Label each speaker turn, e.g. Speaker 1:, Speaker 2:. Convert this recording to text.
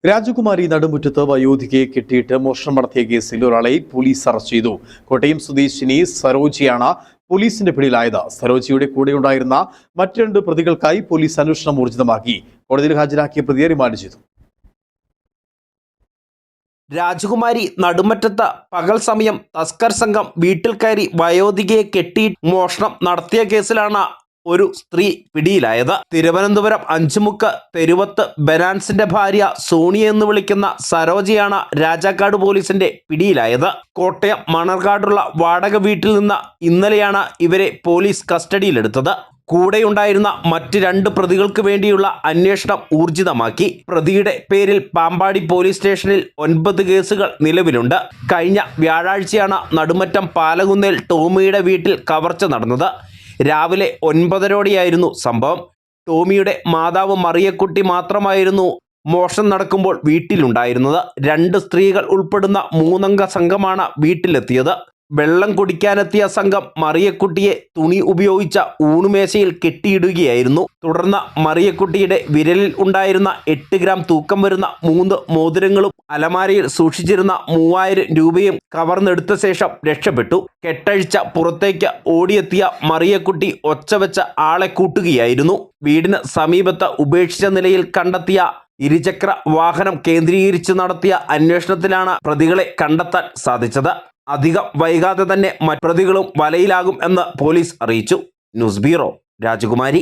Speaker 1: രാജകുമാരി നടുമുറ്റത്ത് വയോധികയെ കെട്ടിയിട്ട് മോഷണം നടത്തിയ കേസിൽ ഒരാളെ പോലീസ് അറസ്റ്റ് ചെയ്തു. കോട്ടയം സ്വദേശിനി സരോജിയാണ് പോലീസിന്റെ പിടിയിലായത്. സരോജിയുടെ കൂടെയുണ്ടായിരുന്ന മറ്റ് 2 പ്രതികൾക്കായി പോലീസ് അന്വേഷണം ഊർജിതമാക്കി. കോടതിയിൽ ഹാജരാക്കിയ പ്രതിയെ റിമാൻഡ് ചെയ്തു.
Speaker 2: രാജകുമാരി നടുമറ്റത്ത് പകൽ സമയം തസ്കർ സംഘം വീട്ടിൽ കയറി വയോധികയെ കെട്ടി മോഷണം നടത്തിയ കേസിലാണ് ഒരു സ്ത്രീ പിടിയിലായത്. തിരുവനന്തപുരം അഞ്ചുമുക്ക് തെരുവത്ത് ബനാൻസിന്റെ ഭാര്യ സോണിയ എന്ന് വിളിക്കുന്ന സരോജയാണ് രാജാക്കാട് പോലീസിന്റെ പിടിയിലായത്. കോട്ടയം മണർകാടുള്ള വാടക വീട്ടിൽ നിന്ന് ഇന്നലെയാണ് ഇവരെ പോലീസ് കസ്റ്റഡിയിലെടുത്തത്. കൂടെയുണ്ടായിരുന്ന മറ്റ് 2 പ്രതികൾക്ക് വേണ്ടിയുള്ള അന്വേഷണം ഊർജിതമാക്കി. പ്രതിയുടെ പേരിൽ പാമ്പാടി പോലീസ് സ്റ്റേഷനിൽ 9 കേസുകൾ നിലവിലുണ്ട്. കഴിഞ്ഞ വ്യാഴാഴ്ചയാണ് നടുമറ്റം പാലകുന്നേൽ ടോമിയുടെ വീട്ടിൽ കവർച്ച നടന്നത്. രാവിലെ 9:30 സംഭവം. ടോമിയുടെ മാതാവ് മറിയക്കുട്ടി മാത്രമായിരുന്നു മോഷണം നടക്കുമ്പോൾ വീട്ടിലുണ്ടായിരുന്നത്. 2 സ്ത്രീകൾ ഉൾപ്പെടുന്ന 3 അംഗ സംഘമാണ് വീട്ടിലെത്തിയത്. വെള്ളം കുടിക്കാനെത്തിയ സംഘം മറിയക്കുട്ടിയെ തുണി ഉപയോഗിച്ച ഊണുമേശയിൽ കെട്ടിയിടുകയായിരുന്നു. തുടർന്ന് മറിയക്കുട്ടിയുടെ വിരലിൽ ഉണ്ടായിരുന്ന 8 ഗ്രാം തൂക്കം വരുന്ന 3 മോതിരങ്ങളും അലമാരയിൽ സൂക്ഷിച്ചിരുന്ന 3000 രൂപയും കവർന്നെടുത്ത ശേഷം രക്ഷപ്പെട്ടു. കെട്ടഴിച്ച പുറത്തേക്ക് ഓടിയെത്തിയ മറിയക്കുട്ടി ഒച്ചവെച്ച ആളെ കൂട്ടുകയായിരുന്നു. വീടിന് സമീപത്ത് ഉപേക്ഷിച്ച നിലയിൽ കണ്ടെത്തിയ ഇരുചക്ര വാഹനം കേന്ദ്രീകരിച്ച് നടത്തിയ അന്വേഷണത്തിലാണ് പ്രതികളെ കണ്ടെത്താൻ സാധിച്ചത്. അധികം വൈകാതെ തന്നെ മറ്റു പ്രതികളും വലയിലാകും എന്ന് പോലീസ് അറിയിച്ചു. ന്യൂസ് ബ്യൂറോ, രാജകുമാരി.